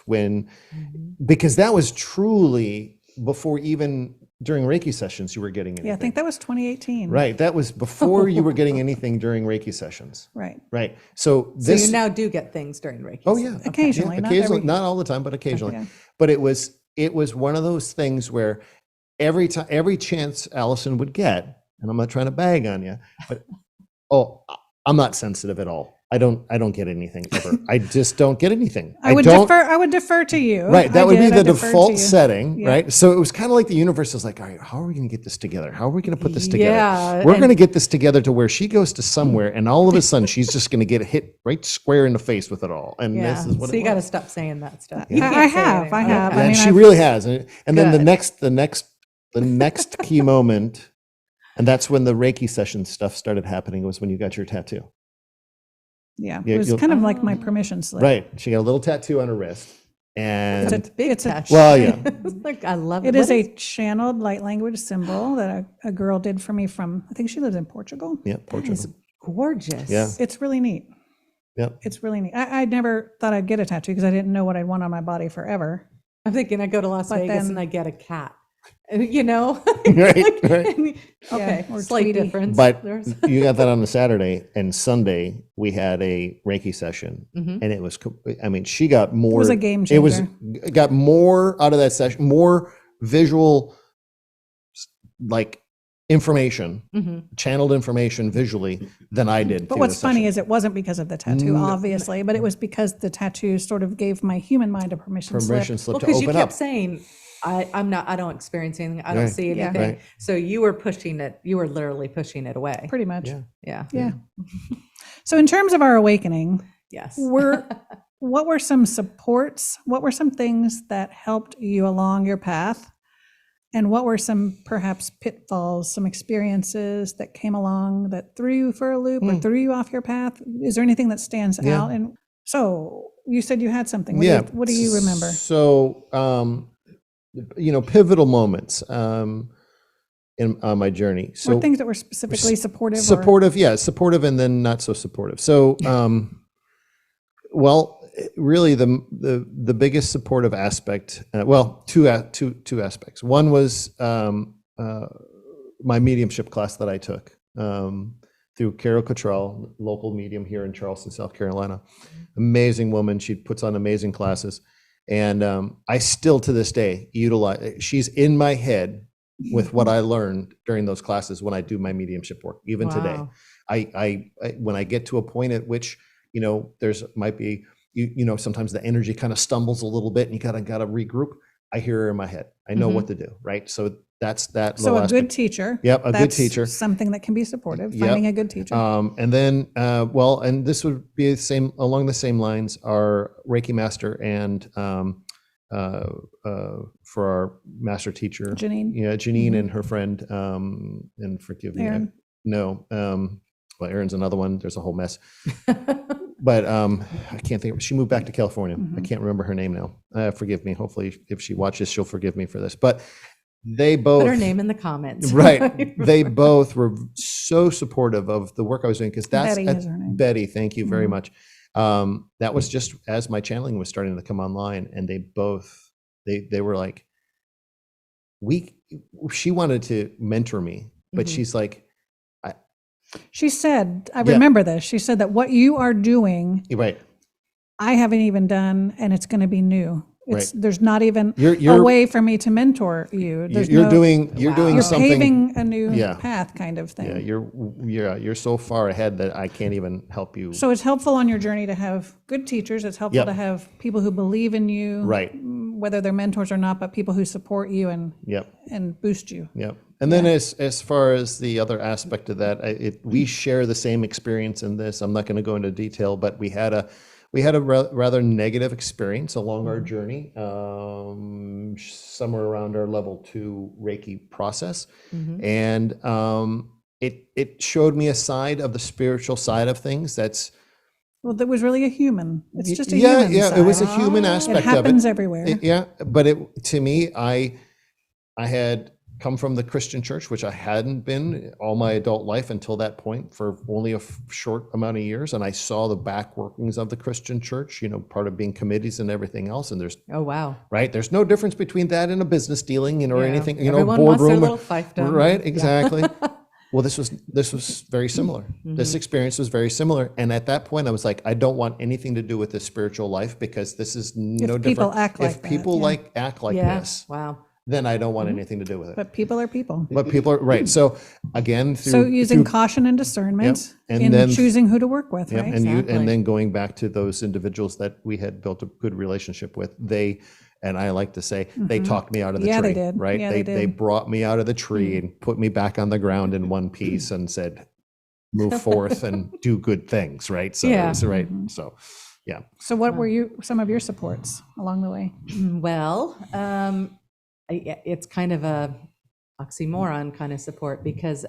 because that was truly before even during Reiki sessions you were getting anything. Yeah, I think that was 2018. Right. That was before you were getting anything during Reiki sessions. Right. Right. So So you now do get things during Reiki. Oh yeah. Occasionally, Yeah, not occasionally, every- not all the time, but occasionally. Yeah. But it was one of those things where every chance Allison would get, and I'm not trying to bag on you, but I'm not sensitive at all. I don't get anything ever. I just don't get anything. I would defer to you. Right. That would be the default setting, Yeah. right? So it was kind of like the universe is like, all right, how are we going to get this together? How are we going to put this together? Yeah, We're going to get this together to where she goes to somewhere and all of a sudden she's just going to get hit right square in the face with it all. And Yeah. this is what So it you got to was. stop saying that stuff. I You can't say have. it I anymore. have. Okay. I And mean, she really has. And then the Good. next key moment, and that's when the Reiki session stuff started happening, was when you got your tattoo. Yeah, Yeah, it was you'll- kind of like my permission slip. Right. She got a little tattoo on her wrist. And It's a big it's a- tattoo. well, yeah. Like, I love it. It is What a channeled light language symbol that a girl did for me from, I think she lives in Portugal. Yeah, That Portugal. is gorgeous. Yeah. It's really neat. Yep. It's really neat. I never thought I'd get a tattoo because I didn't know what I'd want on my body forever. I'm thinking I go to Las But Vegas then- and I get a cat. You know? Right, right. Okay, or slight Tweety. difference. But There's- you got that on the Saturday, and Sunday we had a Reiki session, Mhm. and it was. I mean, she got more. It was a game It was changer. got more out of that session, more visual, like information, Mhm. channeled information visually than I did. But what's funny is it wasn't because of the tattoo, obviously, but it was because the tattoo sort of gave my human mind a permission permission slip. slip Well, to because you open kept up. saying, I don't experience anything. I don't Right. see Yeah. anything. Right. So you were pushing it. You were literally pushing it away. Pretty much. Yeah. Yeah. Yeah. So in terms of our awakening, Yes. what were some supports? What were some things that helped you along your path? And what were some perhaps pitfalls, some experiences that came along that threw you for a loop or threw you off your path? Is there anything that stands Yeah. out? And so you said you had something. What do you remember? So, pivotal moments in on my journey. So Or things that were specifically supportive? supportive, and then not so supportive. So, really, the biggest supportive aspect, two aspects. One was my mediumship class that I took through Carol Cottrell, local medium here in Charleston, South Carolina. Amazing woman. She puts on amazing classes. And I still to this day utilize, she's in my head with what I learned during those classes when I do my mediumship work, even today. Wow. I when I get to a point at which, there's might be, sometimes the energy kind of stumbles a little bit and you gotta regroup. I hear her in my head. I know what to do, right? So that's that. So little a good aspect. teacher. Yep, a good That's teacher. something that can be supportive, Yep. finding a good teacher. And then, and this would be along the same lines, our Reiki Master and for our Master Teacher, Janine. Yeah, Janine and her friend, and forgive me, Aaron. Aaron's another one. There's a whole mess. But I can't think. She moved back to California. I can't remember her name now. Forgive me. Hopefully, if she watches, she'll forgive me for this. But they both Put her name in the comments. right. They both were so supportive of the work I was doing because that's Betty is her name. Betty. Thank you very much. That was just as my channeling was starting to come online, and they both they were like, she wanted to mentor me, but she's like, She said, I remember this. She said that what you are doing, right. I haven't even done, and it's going to be new. Right. There's not even You're- a way for me to mentor you. There's You're no, doing Wow. you're something. paving a new Yeah. path kind of thing. Yeah, you're so far ahead that I can't even help you. So it's helpful on your journey to have good teachers. It's helpful Yep. to have people who believe in you, Right. whether they're mentors or not, but people who support you Yep. and boost you. Yep. And then as far as the other aspect of that, we share the same experience in this. I'm not going to go into detail, but we had a rather negative experience along our journey, somewhere around our level 2 Reiki process. And it showed me a side of the spiritual side of things that's, Well, that was really a human. It's just a yeah, human yeah, side. it was a human It aspect of it. happens everywhere. Yeah, but to me, I had come from the Christian church, which I hadn't been all my adult life until that point for only a short amount of years. And I saw the back workings of the Christian church, part of being committees and everything else. And Oh, wow. there's no difference between that and a business dealing, or Yeah. anything, Everyone wants their boardroom. little fiefdom. Right, exactly. Well, this was very similar. This experience was very similar. And at that point, I was like, I don't want anything to do with this spiritual life because this is no different. people act like if that, people yeah. act like Yeah. this, Wow. then I don't want anything to do with it. But people are people. But people are right. So again, So using caution and discernment and in then choosing who to work with, Yep, right? and then going back to those individuals that we had built a good relationship with, and I like to say, they talked me out of the Yeah, tree, they did. right? Yeah, they they did. brought me out of the tree and put me back on the ground in one piece and said, move forth and do good things, right? So, Yeah. right. So, yeah. So what were some of your supports along the way? Well, it's kind of a oxymoron kind of support because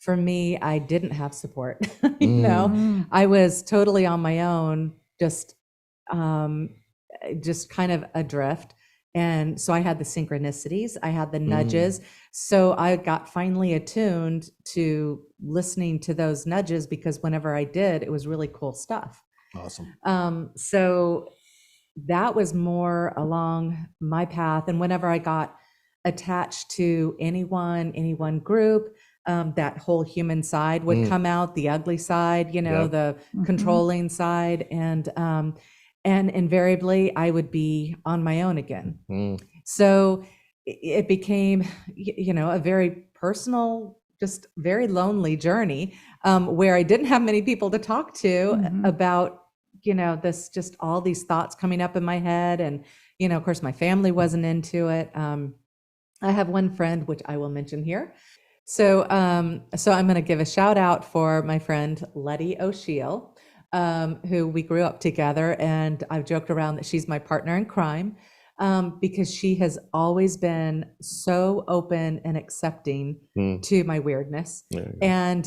for me, I didn't have support. I was totally on my own, just kind of adrift. And so I had the synchronicities, I had the nudges. So I got finally attuned to listening to those nudges because whenever I did, it was really cool stuff. Awesome. So that was more along my path. And whenever I got attached to any one group, that whole human side would come out, the ugly side, the controlling side. And invariably I would be on my own again. So it became, a very personal, just very lonely journey, where I didn't have many people to talk to about, this, just all these thoughts coming up in my head. And, of course my family wasn't into it. I have one friend, which I will mention here. So I'm going to give a shout out for my friend, Letty O'Sheal, who we grew up together. And I've joked around that she's my partner in crime, because she has always been so open and accepting to my weirdness. And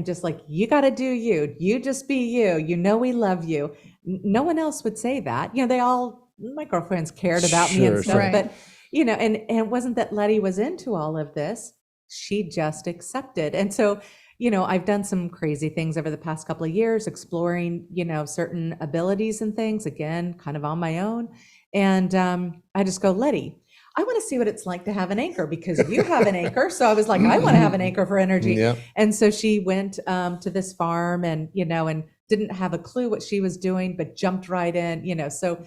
just like, you got to do you just be you, we love you. No one else would say that. My girlfriends cared about me and stuff, but and it wasn't that Letty was into all of this. She just accepted. And so, I've done some crazy things over the past couple of years, exploring, certain abilities and things, again, kind of on my own. And I just go, Letty, I want to see what it's like to have an anchor because you have an anchor. So I was like, I want to have an anchor for energy. Yeah. And so she went to this farm and, and didn't have a clue what she was doing, but jumped right in, so.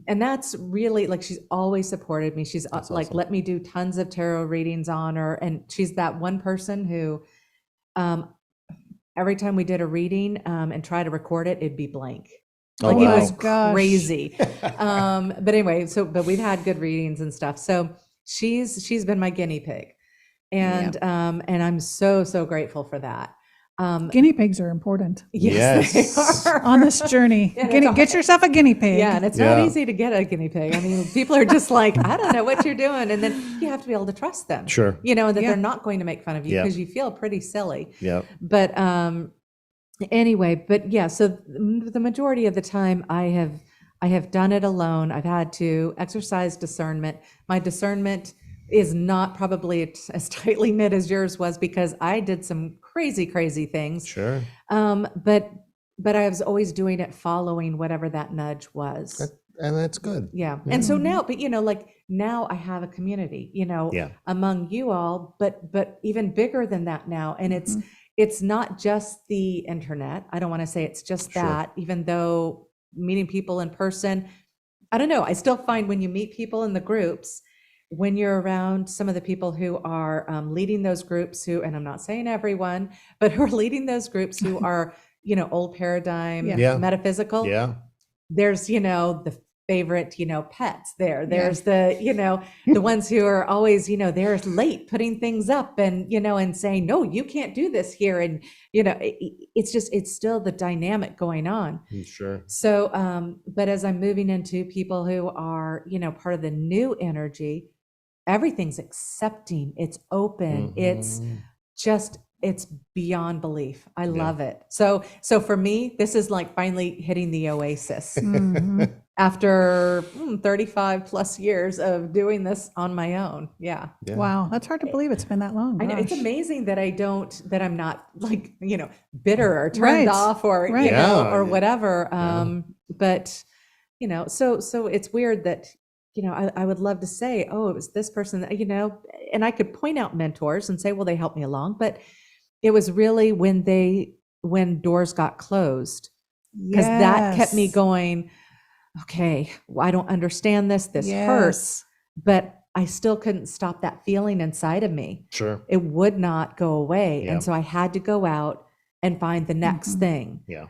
And that's really like, she's always supported me. She's like, let me do tons of tarot readings on her. And she's that one person who, every time we did a reading and try to record it, it'd be blank. Like it was crazy. But anyway, but we've had good readings and stuff. So she's been my guinea pig. And I'm so, so grateful for that. Guinea pigs are important. Yes. They are. On this journey. Get yourself a guinea pig. Yeah, and it's not easy to get a guinea pig. I mean, people are just like, I don't know what you're doing. And then you have to be able to trust them. Sure. That they're not going to make fun of you because you feel pretty silly. Yeah. But anyway, so the majority of the time I have done it alone. I've had to exercise discernment. My discernment is not probably as tightly knit as yours was because I did some crazy things. Sure. But I was always doing it following whatever that nudge was. And that's good. Yeah. And so now, but now I have a community, among you all, but even bigger than that now. And it's not just the internet. I don't want to say it's just that, even though meeting people in person, I don't know. I still find when you meet people in the groups, when you're around some of the people who are leading those groups and I'm not saying everyone, but who are leading those groups who are, old paradigm, metaphysical. Yeah. There's, the favorite, pets there. There's the, the ones who are always, they're late putting things up and, and saying, no, you can't do this here. And, it's still the dynamic going on. Sure. So, but as I'm moving into people who are, part of the new energy, everything's accepting, it's open, it's beyond belief. I love it. So for me, this is like finally hitting the oasis after 35 plus years of doing this on my own. Yeah. Wow. That's hard to believe it's been that long. I know. It's amazing that I'm not like, bitter or turned off or, or whatever. But, so it's weird that, I would love to say, oh, it was this person that, and I could point out mentors and say, well, they helped me along. But it was really when doors got closed, because that kept me going, okay, well, I don't understand this. This hurts, but I still couldn't stop that feeling inside of me. Sure. It would not go away. Yeah. And so I had to go out and find the next thing, Yeah.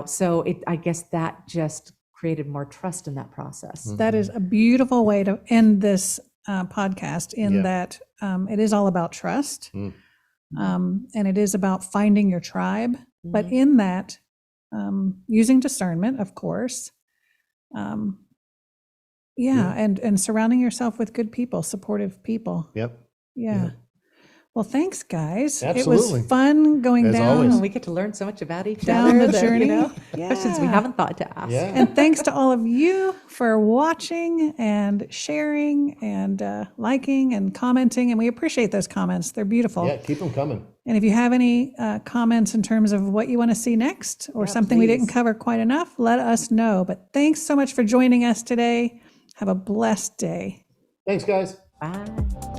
so I guess that just created more trust in that process. That is a beautiful way to end this podcast in that it is all about trust. And it is about finding your tribe, but in that, using discernment, of course. And surrounding yourself with good people, supportive people. Yep. Yeah. Well, thanks, guys. Absolutely. It was fun going As down. always. And we get to learn so much about each Down other, the journey. questions we Yeah. haven't thought to ask. Yeah. And thanks to all of you for watching and sharing and liking and commenting. And we appreciate those comments. They're beautiful. Yeah. Keep them coming. And if you have any comments in terms of what you want to see next or something we didn't please. cover quite enough, let us know. But thanks so much for joining us today. Have a blessed day. Thanks, guys. Bye.